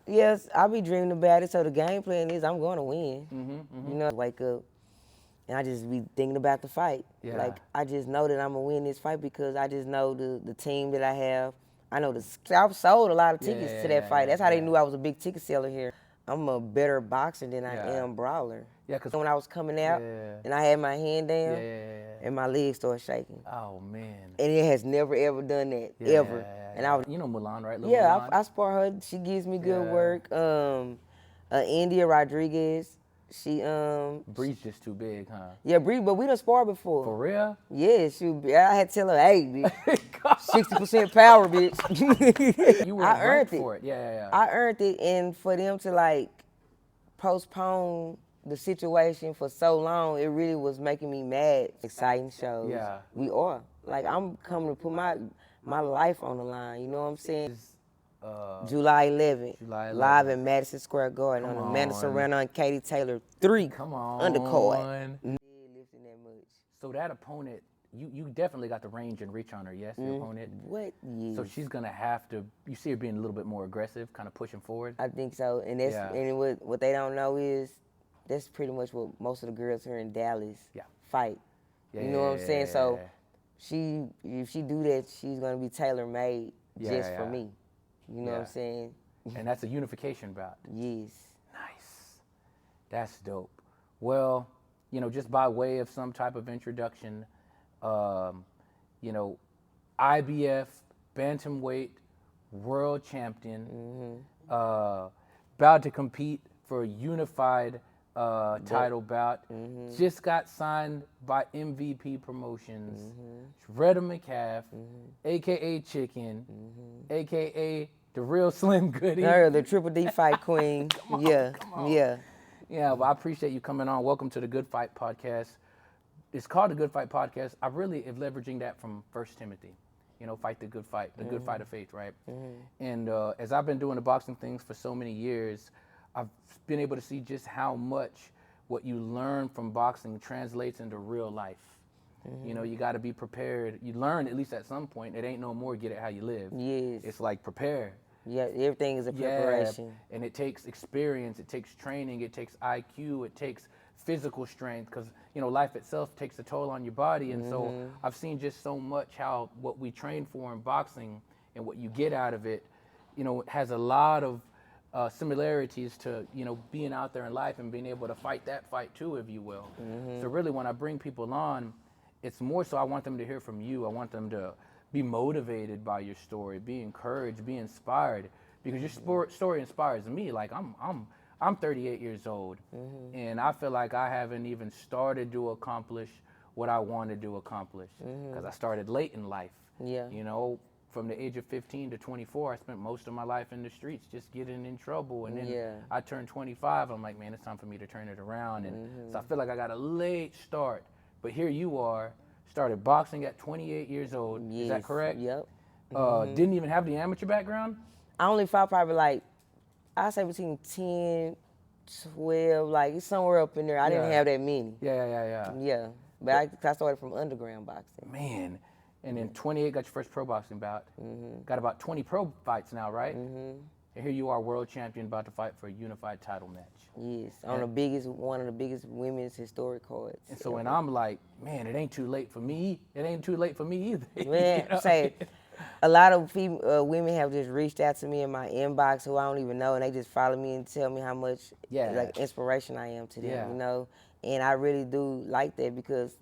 yes, I be dreaming about it. So the game plan is I'm going to win. You know, wake up and I just be thinking about the fight. Yeah. Like I just know that I'm gonna win this fight because I just know the team that I have. I know I've sold a lot of tickets to that fight. That's how they knew I was a big ticket seller here. I'm a better boxer than I am brawler. Yeah, because when I was coming out and I had my hand down and my legs started shaking. Oh, man. And it has never, ever done that, ever. And I was, you know Mulan, right? Little yeah, Mulan? I spar her. She gives me good work. India Rodriguez, she Bree's just too big, huh? yeah, Bree, but we done sparred before. For real? Yeah, I had to tell her, hey, bitch, 60% power, bitch. You were I earned ranked it. for it. Yeah. I earned it, and for them to like postpone the situation for so long, it really was making me mad. Exciting shows. Yeah. We are. Like I'm coming to put my life on the line. You know what I'm saying? July 11th, live in Madison Square Garden on Amanda Serano and Katie Taylor 3 undercard. Lifting that much. So that opponent, you definitely got the range and reach on her, yes, your opponent? What? Yes. So she's going to have to, you see her being a little bit more aggressive, kind of pushing forward? I think so. And that's and what they don't know is that's pretty much what most of the girls here in Dallas fight. You know what I'm saying? So if she do that, she's going to be tailor-made just for me. You know what I'm saying? And that's a unification bout. Yes. Nice. That's dope. Well, you know, just by way of some type of introduction, you know, IBF bantamweight world champion, about to compete for a unified title bout. Just got signed by MVP Promotions. Shurretta Metcalf, aka Chiccn, aka the real Slim Goody. Her, the Triple D fight queen. Come on. Yeah, well, I appreciate you coming on. Welcome to the Good Fight Podcast. It's called the Good Fight Podcast. I really am leveraging that from 1 Timothy. You know, fight the good fight, the good fight of faith, right? And as I've been doing the boxing things for so many years, I've been able to see just how much what you learn from boxing translates into real life. You know, you got to be prepared. You learn, at least at some point, it ain't no more get it how you live. Yes. It's like prepare. Yeah, everything is a preparation. Yeah, and it takes experience, it takes training, it takes IQ, it takes physical strength, because, you know, life itself takes a toll on your body. And so I've seen just so much how what we train for in boxing and what you get out of it, you know, has a lot of similarities to, you know, being out there in life and being able to fight that fight too, if you will. So really, when I bring people on, it's more so I want them to hear from you. I want them to be motivated by your story, be encouraged, be inspired, because your story inspires me. Like I'm 38 years old, and I feel like I haven't even started to accomplish what I wanted to accomplish, because I started late in life. Yeah. You know, from the age of 15 to 24, I spent most of my life in the streets just getting in trouble. And then I turned 25, I'm like, man, it's time for me to turn it around. And so I feel like I got a late start. But here you are, started boxing at 28 years old. Yes. Is that correct? Yep. Didn't even have the amateur background? I only fought probably like, I'd say between 10, 12, like it's somewhere up in there. I didn't have that many. Yeah. But I started from underground boxing. Man. And then 28, got your first pro boxing bout. Got about 20 pro fights now, right? And here you are, world champion, about to fight for a unified title match. Yes, on one of the biggest women's historic cards. And so when I'm like, man, it ain't too late for me. It ain't too late for me either. Man, you know? Say, a lot of women have just reached out to me in my inbox who I don't even know, and they just follow me and tell me how much like inspiration I am to them, you know? And I really do like that, because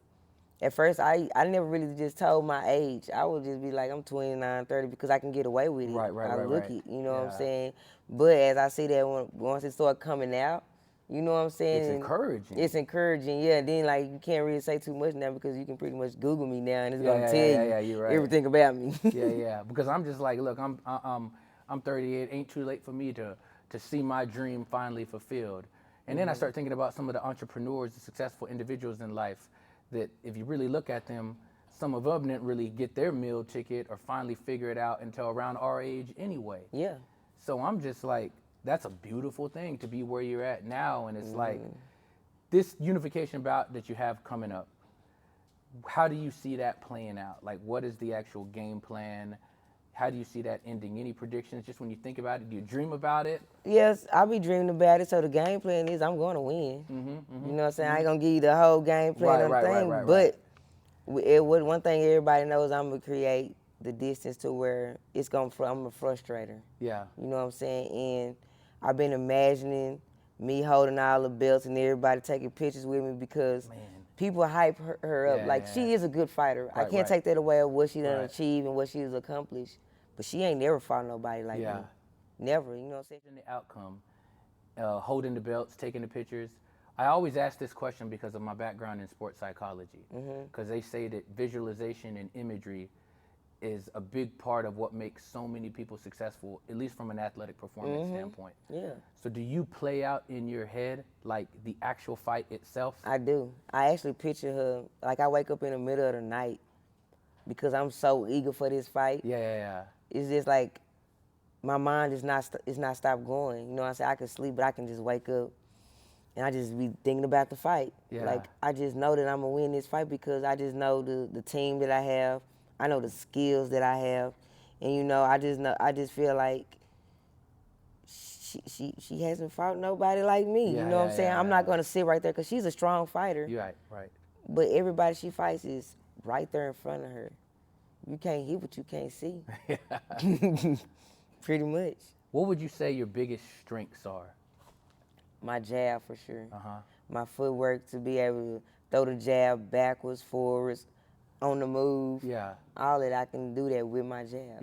at first, I never really just told my age. I would just be like, I'm 29, 30, because I can get away with it. Right. I look it, you know what I'm saying? But as I see that once it start coming out, you know what I'm saying? It's encouraging. It's encouraging, yeah. Then, like, you can't really say too much now, because you can pretty much Google me now, and it's going to tell you everything about me. Because I'm just like, look, I'm 38. Ain't too late for me to see my dream finally fulfilled. And then I start thinking about some of the entrepreneurs, the successful individuals in life, that if you really look at them, some of them didn't really get their meal ticket or finally figure it out until around our age anyway. Yeah. So I'm just like, that's a beautiful thing to be where you're at now. And it's like, this unification bout that you have coming up, how do you see that playing out? Like, what is the actual game plan? How do you see that ending? Any predictions just when you think about it? Do you dream about it? Yes, I'll be dreaming about it. So the game plan is I'm going to win. You know what I'm saying? I ain't going to give you the whole game plan on the thing. But one thing everybody knows, I'm going to create the distance to where I'm a frustrator. Yeah. You know what I'm saying? And I've been imagining me holding all the belts and everybody taking pictures with me because people hype her up. Like, she is a good fighter. I can't take that away of what she done achieved and what she has accomplished. But she ain't never fought nobody like me. Never, you know what I'm saying? In the outcome, holding the belts, taking the pictures, I always ask this question because of my background in sports psychology. Because they say that visualization and imagery is a big part of what makes so many people successful, at least from an athletic performance standpoint. Yeah. So do you play out in your head like the actual fight itself? I do. I actually picture her, like I wake up in the middle of the night because I'm so eager for this fight. It's just like my mind is not stopped going. You know what I'm saying? I can sleep, but I can just wake up and I just be thinking about the fight. Like, I just know that I'm going to win this fight because I just know the team that I have. I know the skills that I have. And, you know, I just feel like she hasn't fought nobody like me. You know what I'm saying? I'm not going to sit right there because she's a strong fighter. Right. But everybody she fights is right there in front of her. You can't hear what you can't see. Pretty much. What would you say your biggest strengths are? My jab, for sure. My footwork, to be able to throw the jab backwards, forwards, on the move. All that, I can do that with my jab.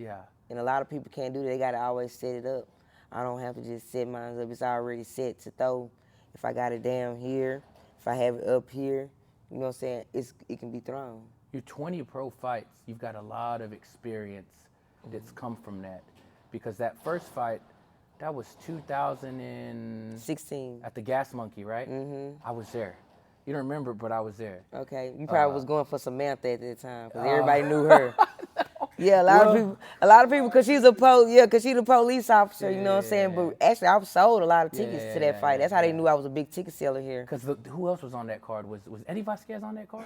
And a lot of people can't do that. They got to always set it up. I don't have to just set mine up. It's already set to throw. If I got it down here, if I have it up here, you know what I'm saying, it can be thrown. Your 20 pro fights, you've got a lot of experience that's come from that. Because that first fight, that was 2016 at the Gas Monkey, right? I was there. You don't remember, but I was there. Okay, you probably was going for Samantha at that time because everybody knew her. Yeah, a lot of people, because she's the police officer. You know what I'm saying? But actually, I've sold a lot of tickets to that fight. That's how they knew I was a big ticket seller here. Because who else was on that card? Was Eddie Vasquez on that card?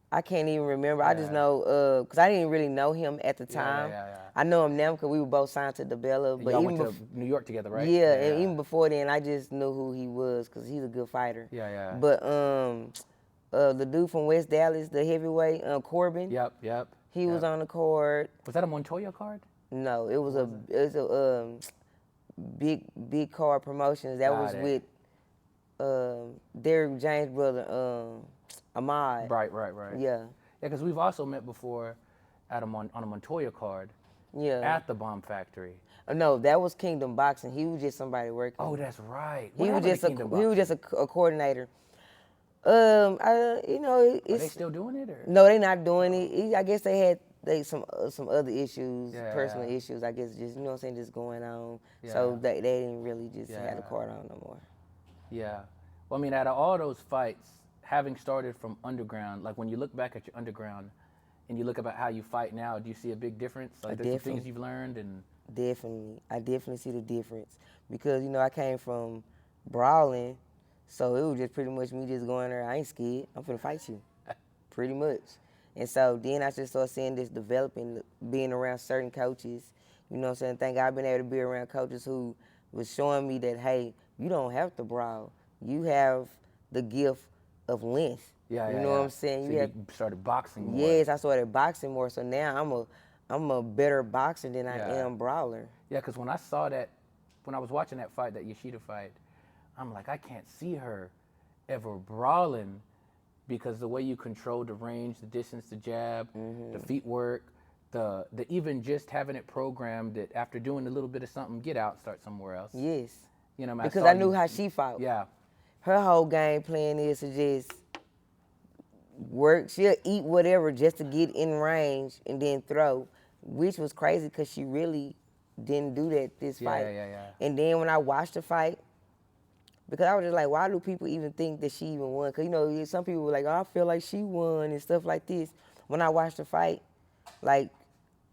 I can't even remember. I just know, because I didn't really know him at the time. I know him now because we were both signed to DeBella. But y'all went to New York together, right? Yeah, and even before then, I just knew who he was because he's a good fighter. But the dude from West Dallas, the heavyweight, Corbin. He was on the card. Was that a Montoya card? No, it was a big card promotions. That was with Derrick James' brother, Ahmad. Right. Yeah, because we've also met before on a Montoya card. At the Bomb Factory. No, that was Kingdom Boxing. He was just somebody working. Oh, that's right. He was just a coordinator. Are they still doing it? Or? No, they're not doing it. I guess they had some other issues, personal issues. I guess just, you know what I'm saying, just going on. So they didn't really just have the card on no more. Yeah. Well, I mean, out of all those fights, having started from underground, like when you look back at your underground and you look about how you fight now, do you see a big difference? Like there's some things you've learned and. Definitely. I definitely see the difference because, you know, I came from brawling. So it was just pretty much me just going there, I ain't scared, I'm finna fight you, pretty much. And so then I just started seeing this developing, being around certain coaches, you know what I'm saying? Thank God I've been able to be around coaches who was showing me that, hey, you don't have to brawl. You have the gift of length. You know what I'm saying? So you started boxing more. Yes, I started boxing more, so now I'm a better boxer than I am brawler. Yeah, because when I saw that, when I was watching that fight, that Yoshida fight, I'm like, I can't see her ever brawling because the way you control the range, the distance, the jab, the feet work, the even just having it programmed that after doing a little bit of something, get out, start somewhere else. Yes. You know, because I knew how she fought. Yeah. Her whole game plan is to just work. She'll eat whatever just to get in range and then throw, which was crazy because she really didn't do that this fight. And then when I watched the fight, because I was just like, why do people even think that she even won? Because, you know, some people were like, oh, I feel like she won and stuff like this. When I watched the fight, like,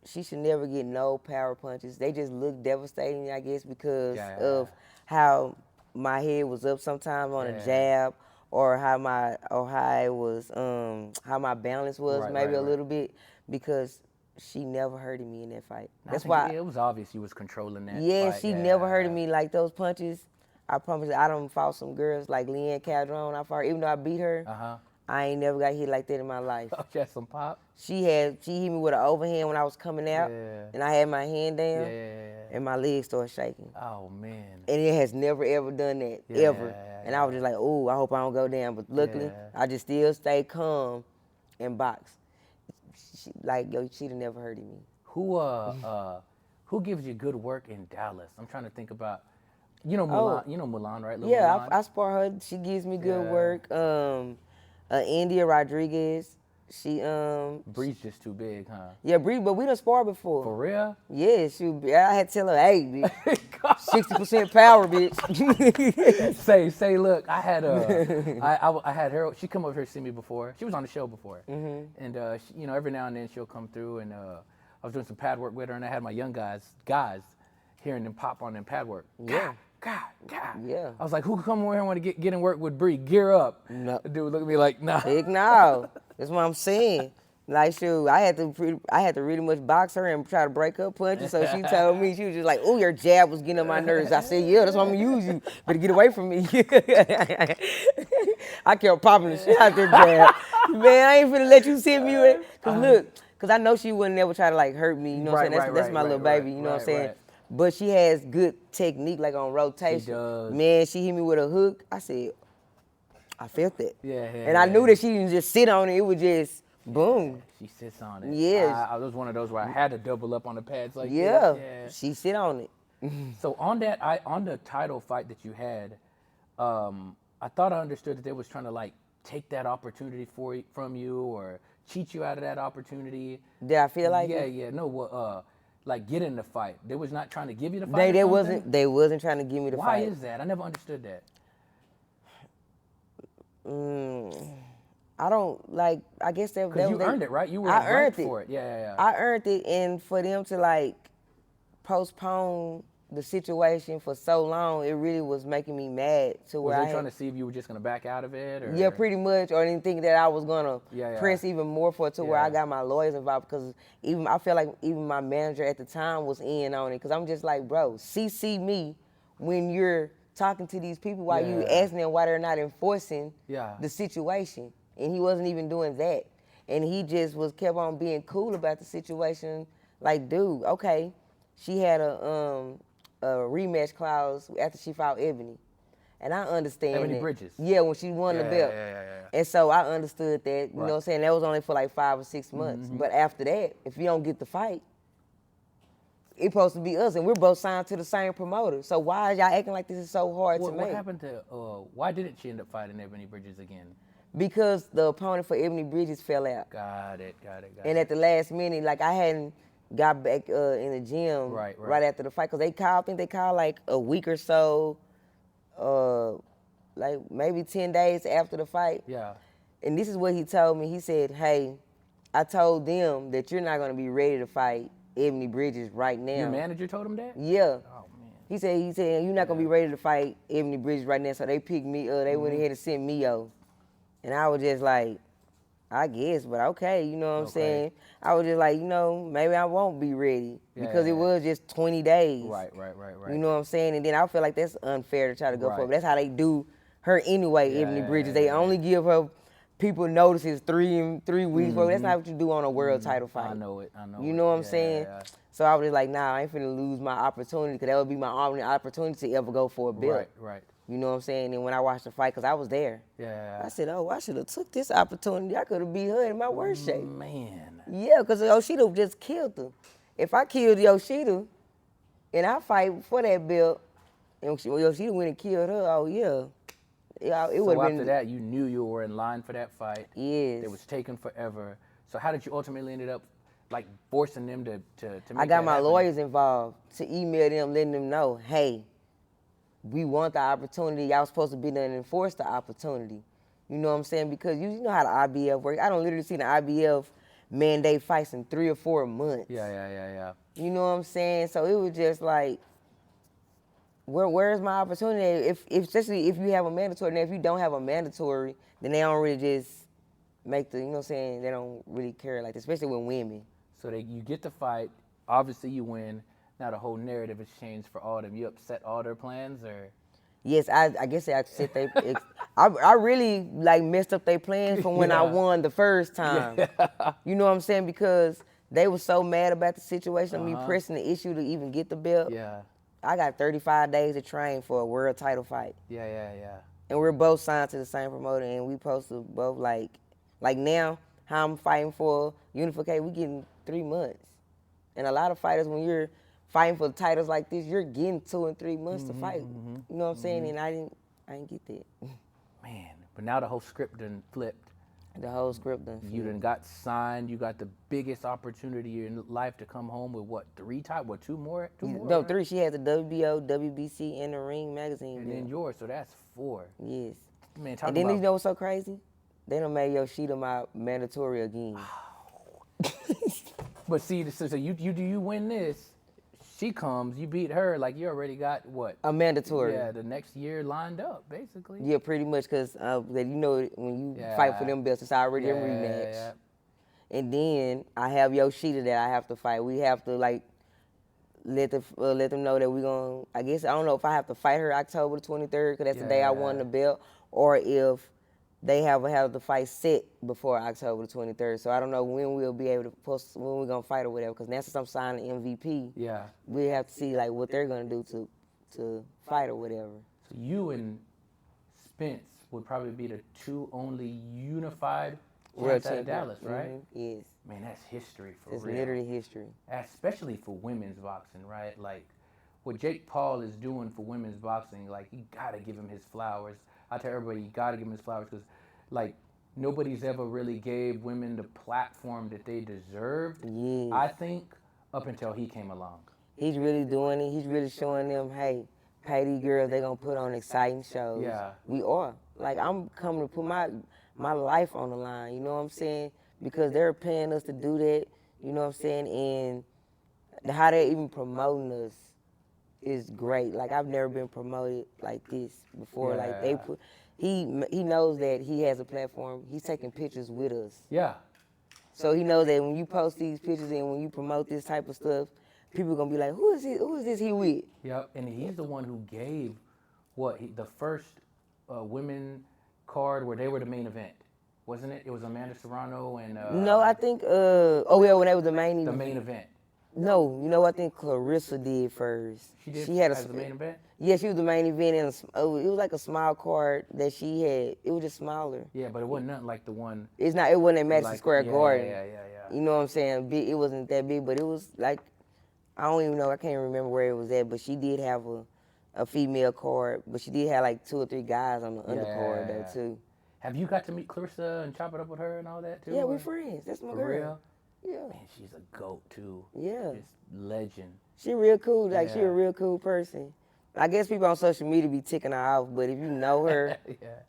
she should never get no power punches. They just look devastating, I guess, because of how my head was up sometimes on a jab or how my balance was maybe a little bit. Because she never hurted me in that fight. That's why it was obvious you was controlling that. Yeah, fight. she never hurted me like those punches. I promise you, I done fought some girls like Leanne Calderon. I fought her, even though I beat her. I ain't never got hit like that in my life. Oh, she had some pop? She hit me with an overhand when I was coming out, and I had my hand down, and my legs started shaking. Oh, man. And it has never, ever done that, ever. And I was just like, ooh, I hope I don't go down. But luckily, I just still stay calm and box. She'd have never hurted me. Who gives you good work in Dallas? I'm trying to think about, Mulan, Mulan, right? Little Yeah, Mulan? I spar her. She gives me good work. India Rodriguez, she Bree's just too big, huh? Yeah, Bree, but we done sparred before. For real? Yeah, I had to tell her, hey, bitch, 60% power, bitch. say, look, I had I had her. She come over here to see me before. She was on the show before, and she, every now and then she'll come through, and I was doing some pad work with her, and I had my young guys hearing them pop on them pad work. Yeah. God. Yeah. I was like, who come over here and want to get in work with Bree? Gear up. No. The dude looked at me like, nah. Heck no. That's what I'm saying. Like, shoot, I had to really much box her and try to break her punches. So she told me, she was just like, oh, your jab was getting on my nerves. I said, yeah, that's why I'm going to use you. Better get away from me. I kept popping the shit out that jab. Man, I ain't finna let you sit me with. Because I know she wouldn't never try to, like, hurt me. You know what I'm saying? That's my little baby. You know what I'm saying? Right. But she has good technique, like on rotation. She does. Man, she hit me with a hook. I said, I felt that. Yeah. And I knew that she didn't just sit on it. It was just boom. She sits on it. Yeah. I was one of those where I had to double up on the pads like yeah. this. Yeah. She sit on it. So on the title fight that you had, I thought I understood that they was trying to like take that opportunity from you or cheat you out of that opportunity. Did I feel like it? Yeah. No, like get in the fight. They was not trying to give you the fight. They wasn't trying to give me the fight. Why is that? I never understood that. I don't like. I guess that because you earned it, right? You were ranked for it. Yeah. I earned it, and for them to like postpone the situation for so long, it really was making me mad. To where was they trying to see if you were just gonna back out of it? Or? Yeah, pretty much, or didn't think that I was gonna press even more for it to where I got my lawyers involved. Because I feel like even my manager at the time was in on it. Because I'm just like, bro, CC me when you're talking to these people while you asking them why they're not enforcing the situation. And he wasn't even doing that. And he just kept on being cool about the situation. Like, dude, okay, she had a rematch clause after she fought Ebony. And I understand Ebony that. Bridges. Yeah, when she won the belt. Yeah. And so I understood that, you know what I'm saying? That was only for like 5 or 6 months. But after that, if you don't get the fight, it's supposed to be us, and we're both signed to the same promoter. So why is y'all acting like this is so hard to make? What happened to, why didn't she end up fighting Ebony Bridges again? Because the opponent for Ebony Bridges fell out. Got it. And at the last minute, like I hadn't got back in the gym right after the fight, because I think they called like a week or so, like maybe 10 days after the fight. Yeah. And this is what he told me. He said, hey, I told them that you're not going to be ready to fight Ebony Bridges right now. Your manager told him that? Yeah. Oh, man. He said you're not going to be ready to fight Ebony Bridges right now. So they picked me up. They went ahead and sent me over. And I was just like, I guess, but okay, you know what I'm saying? I was just like, maybe I won't be ready because it was just 20 days. Right. You know what I'm saying? And then I feel like that's unfair to try to go for it. But that's how they do her anyway, Ebony Bridges. They only give her people notices 3 weeks. But that's not what you do on a world title fight. I know it. You know what I'm saying? Yeah. So I was just like, nah, I ain't finna lose my opportunity, because that would be my only opportunity to ever go for a belt. Right. You know what I'm saying? And when I watched the fight, because I was there, I said, oh, I should have took this opportunity. I could have beat her in my worst shape. Man. Yeah, because Yoshida just killed her. If I killed Yoshida and I fight for that belt, and Yoshida went and killed her, oh, yeah. It so after that, you knew you were in line for that fight. Yes. It was taken forever. So how did you ultimately end up, like, forcing them to make I got my happen? lawyers involved to email them, letting them know, hey, we want the opportunity. Y'all supposed to be there and enforce the opportunity. You know what I'm saying? Because you know how the IBF works. I don't literally see the IBF mandate fights in 3 or 4 months. Yeah. You know what I'm saying? So it was just like, where's my opportunity? Especially if you have a mandatory. Now, if you don't have a mandatory, then they don't really just make the, you know what I'm saying? They don't really care like that, especially with women. So you get the fight. Obviously, you win. Now the whole narrative has changed for all of them. You upset all their plans, or? Yes, I guess I said I really like messed up their plans from when I won the first time. Yeah. You know what I'm saying? Because they were so mad about the situation of me pressing the issue to even get the belt. Yeah. I got 35 days to train for a world title fight. Yeah. And we're both signed to the same promoter, and we supposed to both like now how I'm fighting for unification, we getting 3 months. And a lot of fighters, when you're fighting for titles like this, you're getting 2 and 3 months to fight. You know what I'm saying? And I didn't get that. Man, but now the whole script done flipped. The whole script done flipped. You done got signed. You got the biggest opportunity in life to come home with what, 3 titles? What, 2 more? 2 more? No, 3. She has the WBO, WBC, and the Ring magazine. And then yours, so that's 4. Yes. Man, And then you know what's so crazy? They done made Yoshida my mandatory again. But see, so you win this, she comes, you beat her, like you already got what? A mandatory. Yeah, the next year lined up, basically. Yeah, pretty much, because you know when you fight for them belts, it's already a rematch. Yeah. And then I have Yoshida that I have to fight. We have to like let them know that we're gonna. I guess I don't know if I have to fight her October the 23rd, because that's the day I won the belt, or if they have the fight set before October the 23rd. So I don't know when we'll be able to post when we're gonna fight or whatever. Because now since I'm signing MVP, we have to see like what they're gonna do to fight or whatever. So you and Spence would probably be the 2 only unified champs out of Dallas, right? Yes. Man, that's history for It's real. literally history. Especially for women's boxing, right? Like what Jake Paul is doing for women's boxing, like you gotta give him his flowers. I tell everybody you gotta give him his flowers because, like, nobody's ever really gave women the platform that they deserved. Yes. I think up until he came along. He's really doing it. He's really showing them, hey, pay these girls. They're gonna put on exciting shows. Yeah. We are. Like I'm coming to put my life on the line. You know what I'm saying? Because they're paying us to do that. You know what I'm saying? And how they're even promoting us is great. Like I've never been promoted like this before. Like they put, he knows that he has a platform. He's taking pictures with us. Yeah. So he knows that when you post these pictures and when you promote this type of stuff, people are gonna be like, who is this he with? Yep. And he's the one who gave the first women card where they were the main event, wasn't it? It was Amanda Serano and. No, I think. When they was the main event. The main event. No, you know, I think Clarissa did first. She did. She had as the main event. Yeah, she was the main event, and it was like a small card that she had. It was just smaller. Yeah, but it wasn't nothing like the one. It wasn't at Madison Square Garden. Yeah. You know what I'm saying? Big, it wasn't that big, but it was like, I don't even know. I can't remember where it was at, but she did have a female card, but she did have like 2 or 3 guys on the undercard though too. Have you got to meet Clarissa and chop it up with her and all that too? Yeah, we're friends. That's my girl. For real? Yeah. Man, she's a goat too. Yeah. Just legend. She real cool. Like she a real cool person. I guess people on social media be ticking her off, but if you know her,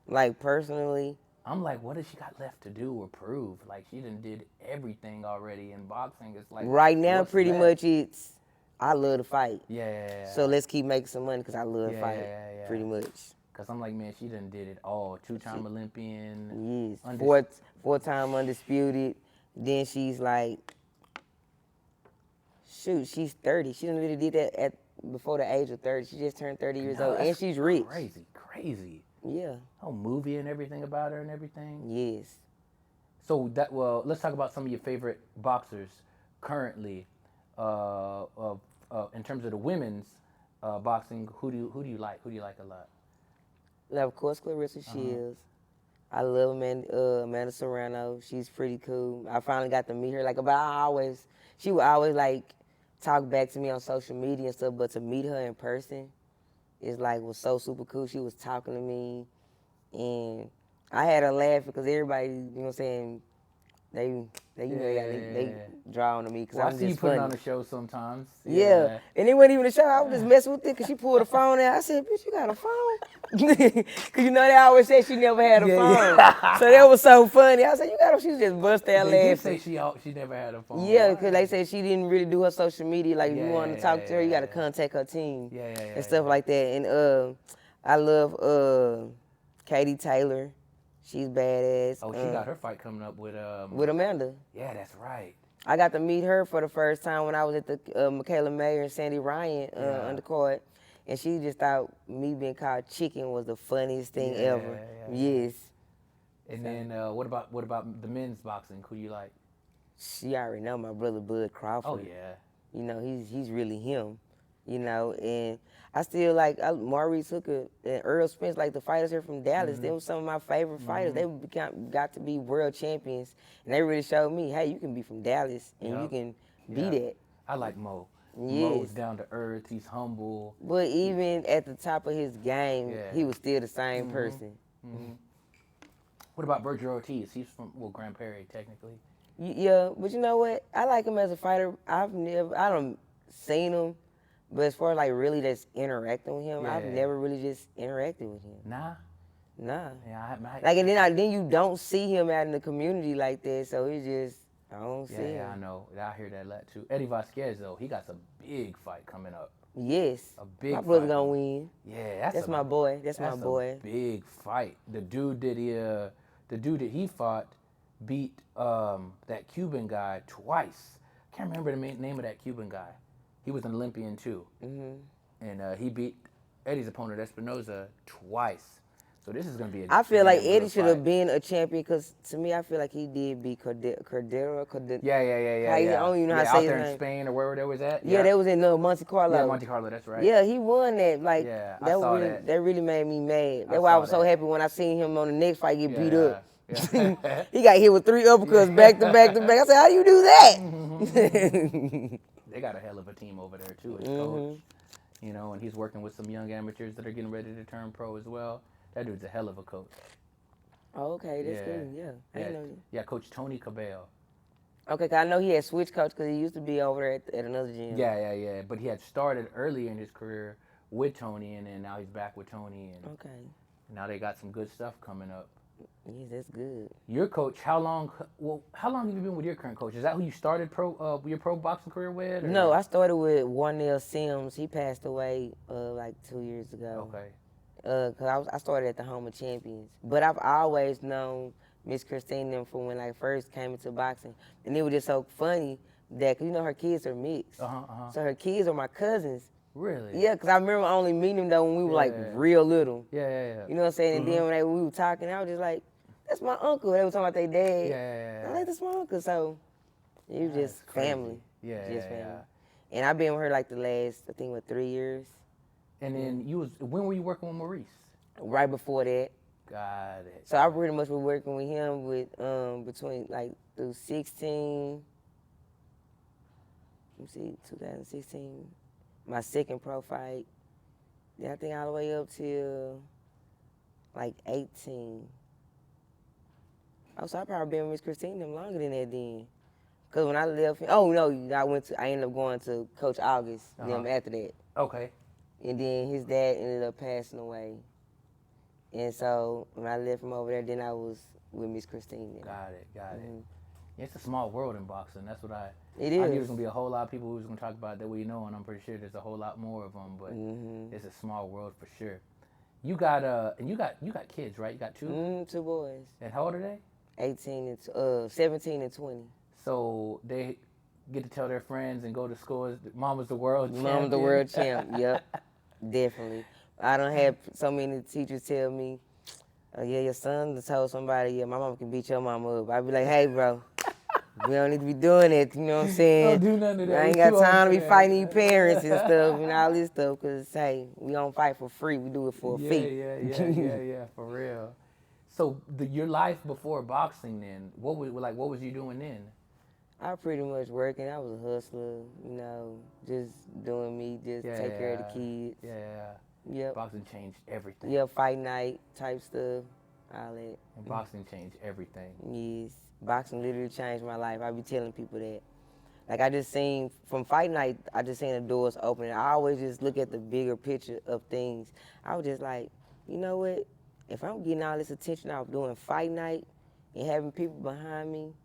like personally, I'm like, what does she got left to do or prove? Like she done did everything already in boxing. It's like right now, pretty much it's I love to fight. Yeah. So let's keep making some money because I love to fight. Pretty much. Cause I'm like, man, she done did it all. 2-time Olympian. Yes. 4-time undisputed. Then she's like, shoot, she's 30. She done really did that before the age of 30. She just turned 30 years old, and she's rich. Crazy. Yeah. Whole movie and everything about her and everything. Yes. So let's talk about some of your favorite boxers currently. In terms of the women's boxing, who do you like? Who do you like a lot? Of course, Clarissa Shields. I love Amanda Serano. She's pretty cool. I finally got to meet her. She would always like talk back to me on social media and stuff, but to meet her in person was so super cool. She was talking to me, and I had her laughing because everybody, you know what I'm saying, they draw on me because I'm just funny. I see you putting on a show sometimes. Yeah. And it wasn't even a show. I was just messing with it because she pulled a phone out. I said, bitch, you got a phone? Because you know they always say she never had a phone. So that was so funny. I said, you got a phone? She was just bust out laughing. They say she never had a phone. Yeah, because they said she didn't really do her social media. Like, if you want to talk to her, you got to contact her team. And stuff like that. And I love Katie Taylor. She's badass. Oh, she got her fight coming up with Amanda. Yeah, that's right. I got to meet her for the first time when I was at the Michaela Mayer and Sandy Ryan undercard, and she just thought me being called Chiccn was the funniest thing ever. Yes. And then what about the men's boxing? Who you like? She already know my brother Bud Crawford. Oh yeah. You know, he's really him. You know, and I still like Maurice Hooker and Earl Spence, like the fighters here from Dallas. They were some of my favorite fighters. They got to be world champions, and they really showed me, hey, you can be from Dallas and you can be that. I like Mo. Yes. Mo's down to earth. He's humble. But even at the top of his game, he was still the same person. What about Virgil Ortiz? He's from Grand Prairie, technically. Yeah, but you know what? I like him as a fighter. I don't seen him. But as far as like really just interacting with him, I've never really just interacted with him. Nah. Yeah, like and then you don't see him out in the community like that, so it's just I don't see him. Yeah, I know. I hear that a lot too. Eddie Vasquez though, he got some big fight coming up. Yes, a big. My brother fight. Gonna win. Yeah, that's my boy. That's my boy. A big fight. The dude that he fought beat that Cuban guy twice. I can't remember the name of that Cuban guy. He was an Olympian too, and he beat Eddie's opponent Espinoza twice. So this is gonna be. I feel like Eddie should have been a champion because to me, I feel like he did beat Cordero. Yeah. I don't even know how to say out his there name. in Spain or wherever that was at. Yeah, that was in Monte Carlo. Yeah, Monte Carlo. That's right. Yeah, he won that. Like I saw that. That really made me mad. That's why I was so happy when I seen him on the next fight get beat up. Yeah. He got hit with 3 uppercuts back to back to back. I said, how do you do that? They got a hell of a team over there too, his coach. You know, and he's working with some young amateurs that are getting ready to turn pro as well. That dude's a hell of a coach. Oh, okay, that's good. Yeah. Yeah, Coach Tony Cabell. Okay, 'cause I know he had switched coach because he used to be over there at another gym. Yeah. But he had started early in his career with Tony, and then now he's back with Tony. And now they got some good stuff coming up. Yes, that's good. Your coach, how long have you been with your current coach? Is that who you started your pro boxing career with? Or? No, I started with Warnell Sims. He passed away like 2 years ago. Okay. Cause I started at the Home of Champions, but I've always known Miss Christine them from when I first came into boxing, and it was just so funny that 'cause you know her kids are mixed, so her kids are my cousins. Really? Yeah, because I remember only meeting them though when we were like real little. Yeah. You know what I'm saying? And then when we were talking, I was just like, "That's my uncle." They were talking about their dad. Yeah. I'm like, "That's my uncle." So it was just family. Yeah. Family. And I've been with her like the last, I think, 3 years. And then when were you working with Maurice? Right before that. Got it. So I pretty much was working with him with between like through 2016, my second pro fight. Then I think all the way up till like 18. Oh, so I probably been with Miss Christine them longer than that then. Cause when I left, I ended up going to Coach August them after that. Okay. And then his dad ended up passing away. And so when I left from over there, then I was with Miss Christine. Got it. Yeah, it's a small world in boxing. That's what It is. I knew there's going to be a whole lot of people who was going to talk about that we know, and I'm pretty sure there's a whole lot more of them, but it's a small world for sure. You got you got kids, right? You got 2? 2 boys. And how old are they? 17 and 20. So they get to tell their friends and go to schools, Mama's the world champ. Mama's the world champ, yep. Definitely. I don't have so many teachers tell me, your son told somebody, my mama can beat your mama up. I'd be like, hey, bro, we don't need to be doing it, you know what I'm saying? Don't do none of that. I ain't got time to be fighting your parents and stuff and all this stuff because, hey, we don't fight for free. We do it for a fee. Yeah, for real. So your life before boxing then, what was you doing then? I pretty much working. I was a hustler, just doing me, take care of the kids. Yep. Boxing changed everything. Yeah, fight night type stuff, all that. And boxing changed everything. Yes. Boxing literally changed my life. I be telling people that. Like I just seen, from fight night, I just seen the doors open. I always just look at the bigger picture of things. I was just like, you know what? If I'm getting all this attention out doing fight night and having people behind me,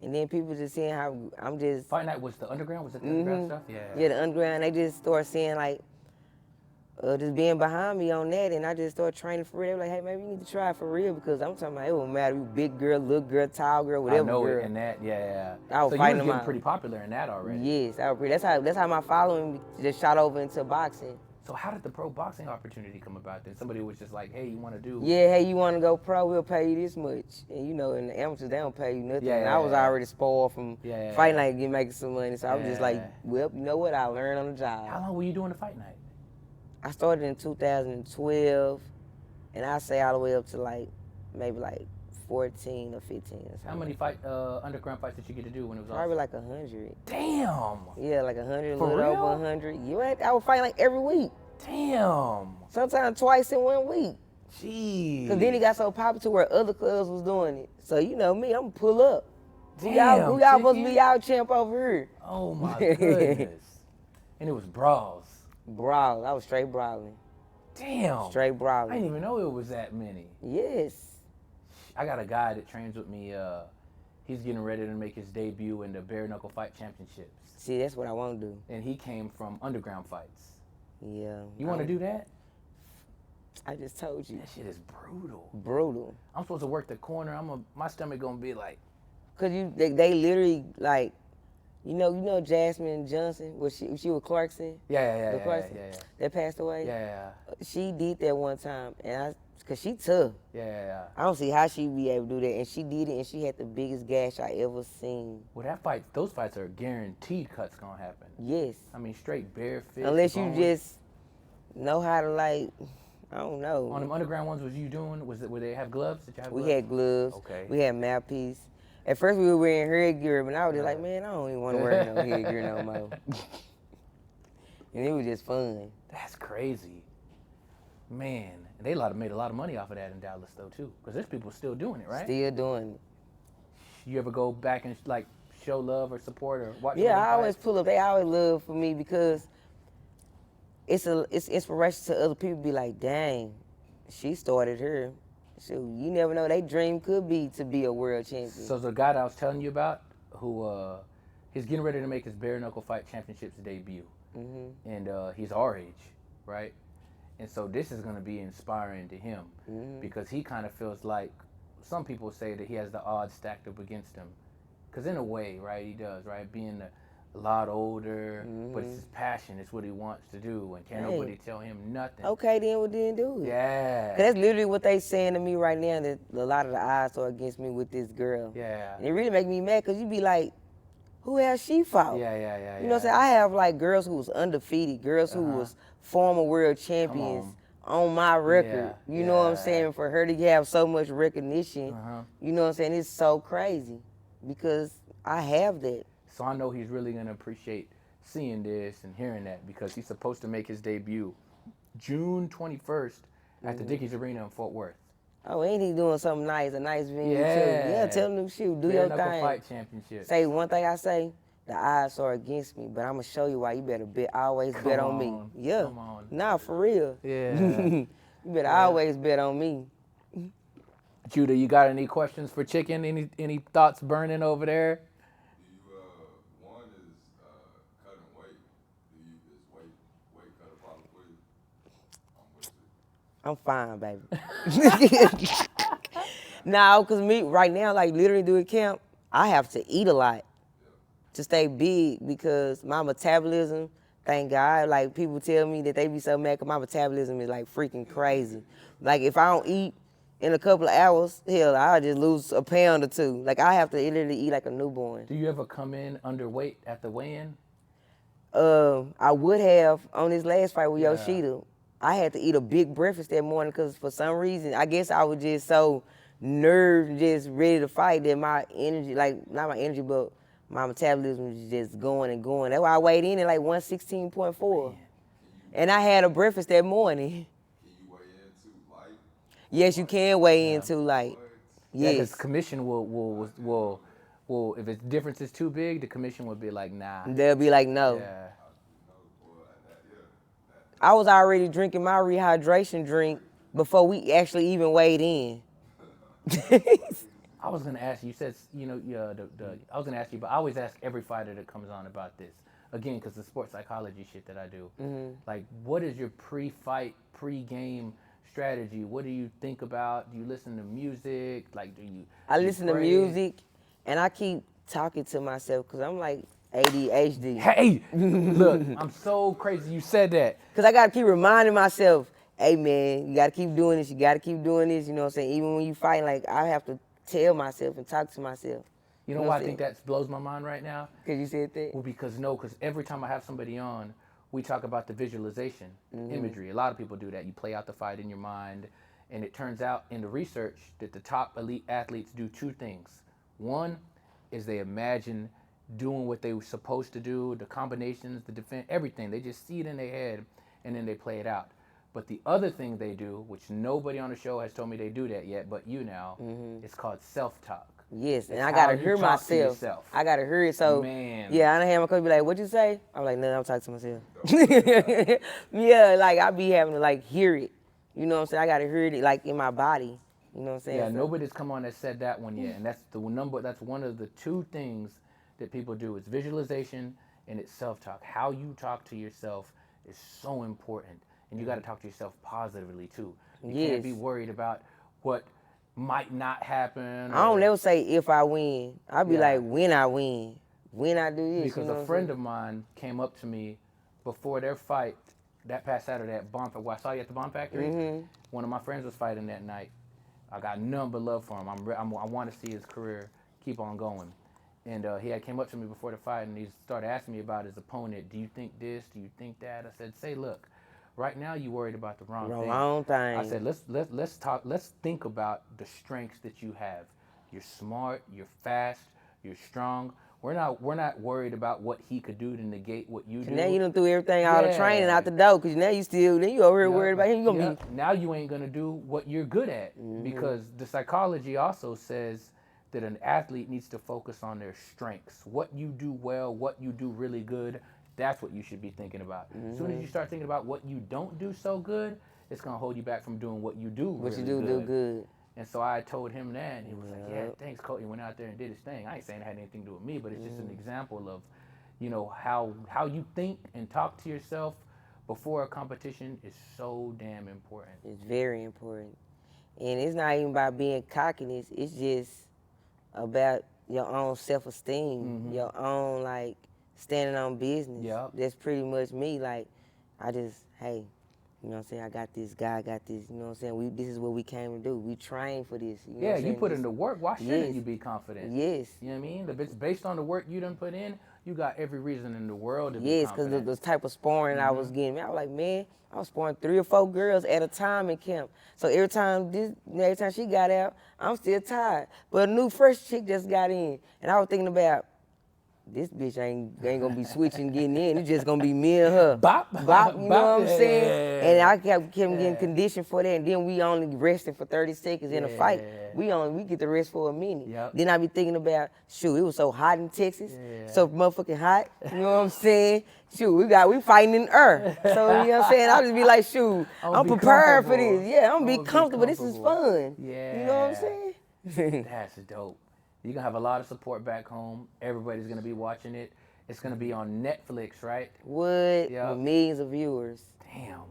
and then people just seeing how I'm just... Fight night was the underground? Was it the underground stuff? Yeah. Yeah, the underground. They just start seeing like, just being behind me on that, and I just started training for real. They were like, hey, maybe you need to try it for real, because I'm talking about it won't matter if you big girl, little girl, tall girl, whatever I know girl. it, and that, yeah. I was So you fighting was them getting out. pretty popular in that already. Yes, that's how my following just shot over into boxing. So how did the pro boxing opportunity come about then? Somebody was just like, hey, you want to do? Yeah, hey, you want to go pro? We'll pay you this much. And you know, in the amateurs, they don't pay you nothing. Yeah, And I was already spoiled from fighting night and making some money. So I was just like, well, you know what? I learned on the job. How long were you doing the fight night? I started in 2012, and I say all the way up to like maybe like 14 or 15 or something. How many underground fights did you get to do when it was Probably like 100. Damn. Yeah, like 100, a For little real? over 100. I would fight like every week. Damn. Sometimes twice in 1 week. Jeez. Because then it got so popular to where other clubs was doing it. So you know me, I'm going to pull up. Damn, who y'all supposed to be y'all champ over here? Oh my goodness. And it was brawls. Brawl. I was straight brawling. Damn. Straight brawling. I didn't even know it was that many. Yes. I got a guy that trains with me. He's getting ready to make his debut in the bare knuckle fight championships. See, that's what I want to do. And he came from underground fights. Yeah. You want to do that? I just told you. That shit is brutal. Brutal. I'm supposed to work the corner. My stomach gonna be like. Cause they literally like, you know Jasmine Johnson, she was Clarkson. Yeah. That passed away. Yeah. She did that one time, and cause she tough. Yeah. I don't see how she be able to do that, and she did it, and she had the biggest gash I ever seen. Well, those fights are guaranteed cuts gonna happen. Yes. I mean, straight bare fist. Unless you just know how to like, I don't know. On them underground ones, was you doing? Were they have gloves? Did you have gloves? We had gloves. Okay. We had mouthpiece. At first we were wearing headgear, but I was just like, man, I don't even want to wear no headgear no more. And it was just fun. That's crazy. Man, and they made a lot of money off of that in Dallas though too, because there's people still doing it, right? Still doing it. You ever go back and like show love or support or watch? Yeah, I always pull up. They always love for me because it's inspiration to other people. Be like, dang, she started her. So you never know. Their dream could be to be a world champion. So the guy that I was telling you about, who he's getting ready to make his bare knuckle fight championships debut, and he's our age, right? And so this is going to be inspiring to him because he kind of feels like some people say that he has the odds stacked up against him, because in a way, right, he does, right, being a lot older, but it's his passion. It's what he wants to do, and can't nobody tell him nothing. Okay, then we didn't do it. Yeah. 'Cause that's literally what they saying to me right now, that a lot of the odds are against me with this girl. Yeah. And it really make me mad because you be like, who has she fought? Yeah. You know what I'm saying? I have like girls who was undefeated, girls who was former world champions on my record. You know what I'm saying? For her to have so much recognition, you know what I'm saying? It's so crazy because I have that. So I know he's really going to appreciate seeing this and hearing that, because he's supposed to make his debut June 21st at the Dickies Arena in Fort Worth. Oh, ain't he doing something nice, a nice venue too? Yeah. Yeah, tell him to shoot, do your thing. Fight championship. Say one thing I say, the odds are against me, but I'm going to show you why. You better always bet on me. Yeah. Come on. Nah, for real. Yeah. You better always bet on me. Judah, you got any questions for Chiccn? Any thoughts burning over there? One is cutting weight. Is weight cut a problem for you? I'm with you. I'm fine, baby. No, because me, right now, like literally doing camp, I have to eat a lot to stay big, because my metabolism, thank God, like people tell me that they be so mad because my metabolism is like freaking crazy. Like if I don't eat in a couple of hours, hell, I'll just lose a pound or two. Like I have to literally eat like a newborn. Do you ever come in underweight at the weigh-in? I would have on this last fight with Yoshida. I had to eat a big breakfast that morning because for some reason, I guess I was just so nerved, just ready to fight that my energy, like not my energy, but my metabolism was just going and going. That's why I weighed in at like 116.4. And I had a breakfast that morning. Can you weigh in too light? Yes, you can weigh in too light. Yeah, Yes. because commission will if its difference is too big, the commission will be like, nah. They'll be like, no. Yeah. I was already drinking my rehydration drink before we actually even weighed in. I was gonna ask you. You said I was gonna ask you, but I always ask every fighter that comes on about this. again, because the sports psychology shit that I do. Like, what is your pre-fight, pre-game strategy? What do you think about? Do you listen to music? Like, I listen to music, and I keep talking to myself because I'm like ADHD. Hey, look, I'm so crazy you said that. Because I got to keep reminding myself, hey, man, you got to keep doing this. You got to keep doing this. You know what I'm saying? Even when you fight, like, I have to tell myself and talk to myself. You know why I think that blows my mind right now? Because you said that? Well, because every time I have somebody on, we talk about the visualization, imagery. A lot of people do that. You play out the fight in your mind, and it turns out in the research that the top elite athletes do two things. One is they imagine doing what they were supposed to do, the combinations, the defense, everything. They just see it in their head, and then they play it out. But the other thing they do, which nobody on the show has told me they do that yet, but you now, it's called self-talk. Yes, and I gotta hear myself. I gotta hear it. So, yeah, I don't have my coach be like, "What you say?" I'm like, "No, I'm talking to myself." Yeah, like I be having to like hear it. You know what I'm saying? I gotta hear it like in my body. You know what I'm saying? Yeah, nobody's come on that said that one yet, and that's the number. That's one of the two things that people do. It's visualization and it's self-talk. How you talk to yourself is so important, and you got to talk to yourself positively too. You can't be worried about what might not happen. I don't never say if I win. I'll be like when I win, when I do this. Because a friend of mine came up to me before their fight that past Saturday at Bomb Factory. I saw you at the Bomb Factory. One of my friends was fighting that night. I got nothing but love for him. I want to see his career keep on going. And he had came up to me before the fight, and he started asking me about his opponent. Do you think this? Do you think that? I said, say, look, right now you're worried about the wrong thing. I said, let's talk. Let's think about the strengths that you have. You're smart. You're fast. You're strong. We're not worried about what he could do to negate what you do. Now you done threw everything, all the training out the door, because now you over here worried about him. You gonna be. Now you ain't gonna do what you're good at, because the psychology also says that an athlete needs to focus on their strengths. What you do well, what you do really good, that's what you should be thinking about. As soon as you start thinking about what you don't do so good, it's gonna hold you back from doing what you do really good. do good. And so I told him that, and he was like, yeah, thanks, coach. He went out there and did his thing. I ain't saying it had anything to do with me, but it's just an example of, you know, how you think and talk to yourself before a competition is so damn important. It's very important. And it's not even about being cockiness. It's just about your own self-esteem, your own, like, standing on business. That's pretty much me. Like, I just, hey, you know what I'm saying? I got this guy, I got this, you know what I'm saying? This is what we came to do. We trained for this. You know what I'm you put in the work. Why shouldn't you be confident? Yes. You know what I mean? If it's based on the work you done put in, you got every reason in the world to be confident. confident. Yes, because the type of sparring I was getting, I was like, man, I was sparring 3 or 4 girls at a time in camp. So every time she got out, I'm still tired. But a new fresh chick just got in, and I was thinking about, this bitch ain't gonna be switching, getting in. It's just gonna be me and her. Bop, you know what I'm saying? And I kept getting conditioned for that. And then we only resting for 30 seconds in a fight. We get the rest for a minute. Then I be thinking about, shoot, it was so hot in Texas, so motherfucking hot. You know what I'm saying? Shoot, we fighting in the air. So you know what I'm saying? I'll just be like, shoot, I'm prepared for this. Yeah, I'm gonna be comfortable. This is fun. Yeah. You know what I'm saying? That's dope. You're going to have a lot of support back home. Everybody's going to be watching it. It's going to be on Netflix, right? With millions of viewers. Damn.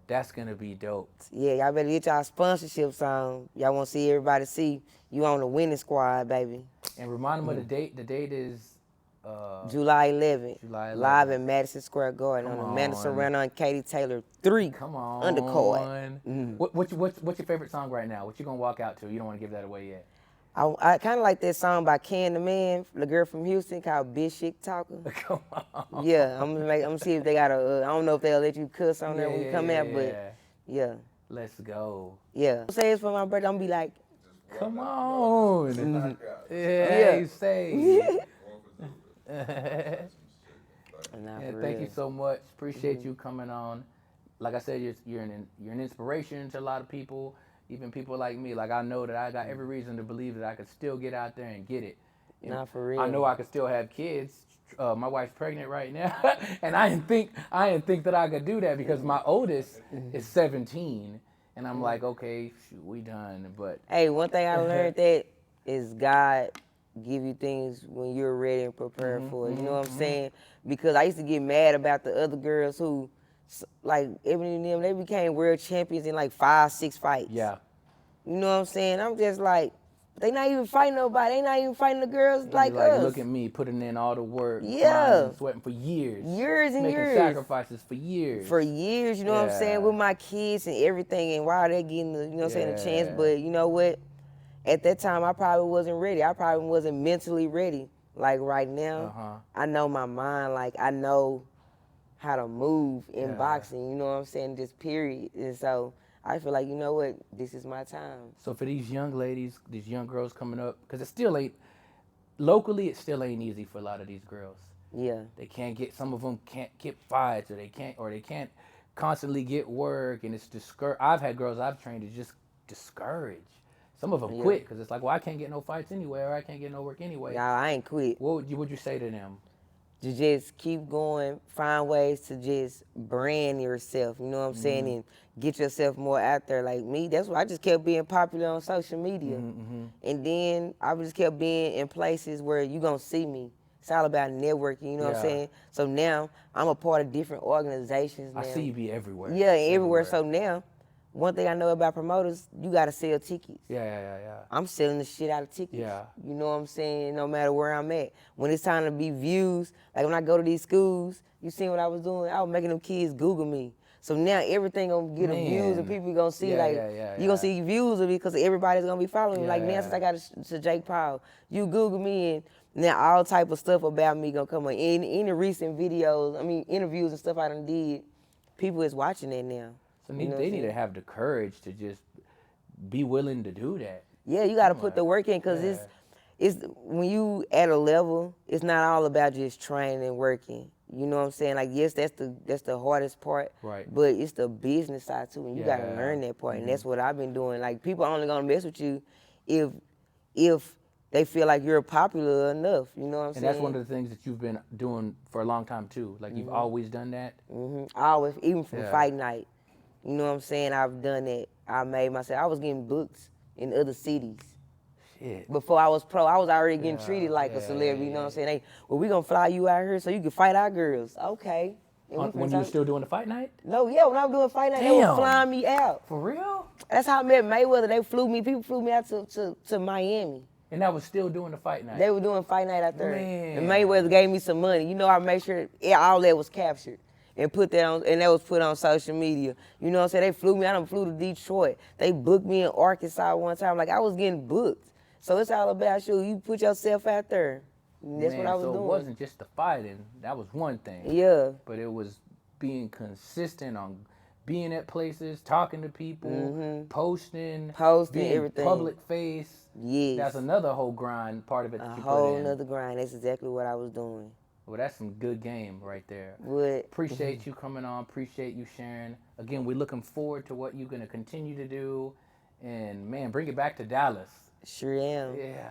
That's going to be dope. Yeah, y'all better get y'all sponsorships on. Y'all want to see everybody see you on the winning squad, baby. And remind them of the date. The date is... July 11th. July 11th. Live in Madison Square Garden on Amanda Serano and Katie Taylor 3. Come on. Undercard. What's your favorite song right now? What you going to walk out to? You don't want to give that away yet. I kind of like that song by Ken the Man, the girl from Houston, called Bitch Shit Talker. Come on. Yeah, I'm gonna see if they got I don't know if they'll let you cuss on there when you come out, but yeah. Let's go. Yeah. Say it's for my birthday, I'm gonna be like, come on. Yeah, you say. Thank you so much. Appreciate you coming on. Like I said, you're an inspiration to a lot of people. Even people like me, like I know that I got every reason to believe that I could still get out there and get it. Not for real. I know I could still have kids. My wife's pregnant right now, and I didn't think that I could do that because my oldest is 17, and I'm like, okay, shoot, we done. But hey, one thing I learned that is God give you things when you're ready and prepared for it. You know what I'm saying? Because I used to get mad about the other girls who, like, Ebony and them, they became world champions in like 5, 6 fights. Yeah. You know what I'm saying? I'm just like, they not even fighting nobody. They not even fighting the girls like us. Look at me putting in all the work, Yeah. grinding, sweating for years. Years and making years. Sacrifices for years. For years, you know what I'm saying, with my kids and everything, and while they're getting the, you know what I'm saying, the chance. But you know what? At that time, I probably wasn't ready. I probably wasn't mentally ready. Like right now, I know my mind. Like I know how to move in boxing. You know what I'm saying? Just period. And so I feel like, you know what? This is my time. So for these young ladies, these young girls coming up, because it still ain't locally, it still ain't easy for a lot of these girls. Yeah. They can't get. Some of them can't get fights, or they can't constantly get work, and it's discouraged. I've had girls I've trained to just discouraged. Some of them quit because it's like, well, I can't get no fights anyway, or I can't get no work anyway. Nah, I ain't quit. What would you say to them? To just keep going, find ways to just brand yourself, you know what I'm saying, and get yourself more out there. Like me, that's why I just kept being popular on social media. And then I just kept being in places where you gonna see me. It's all about networking, you know what I'm saying? So now I'm a part of different organizations now. I see you be everywhere. Yeah, everywhere. So now, one thing I know about promoters, you gotta sell tickets. Yeah. I'm selling the shit out of tickets. Yeah. You know what I'm saying? No matter where I'm at. When it's time to be views, like when I go to these schools, you seen what I was doing? I was making them kids Google me. So now everything gonna get views and people gonna see you gonna see views of it because everybody's gonna be following me. Like now since I got to Jake Paul, you Google me and now all type of stuff about me gonna come on. In any recent videos, I mean interviews and stuff I done did, people is watching that now. So they need to have the courage to just be willing to do that. Yeah, you got to put the work in because it's when you at a level, it's not all about just training and working. You know what I'm saying? Like yes, that's the hardest part. Right. But it's the business side too, and you got to learn that part. And that's what I've been doing. Like people only gonna mess with you if they feel like you're popular enough. You know what I'm saying? And that's one of the things that you've been doing for a long time too. Like you've always done that. Always, even from fight night. You know what I'm saying? I've done that. I made myself. I was getting booked in other cities. Shit. Before I was pro, I was already getting treated like a celebrity. You know what I'm saying? Well, we gonna fly you out here so you can fight our girls. Okay. When you were still doing the fight night? No, yeah, when I was doing fight night, they were flying me out. For real? That's how I met Mayweather. They flew me. People flew me out to Miami. And that was still doing the fight night? They were doing fight night out there. Man. And Mayweather gave me some money. You know, I made sure all that was captured. And put that on, and that was put on social media. You know what I'm saying? They flew me. I done flew to Detroit. They booked me in Arkansas one time. Like I was getting booked. So it's all about you. You put yourself out there. And that's what I was doing. So it wasn't just the fighting. That was one thing. Yeah. But it was being consistent on being at places, talking to people, posting being everything. Public face. Yes. That's another whole grind part of it. A whole nother grind. That's exactly what I was doing. Well, that's some good game right there. Would. Appreciate you coming on. Appreciate you sharing. Again, we're looking forward to what you're going to continue to do. And, man, bring it back to Dallas. Sure am. Yeah.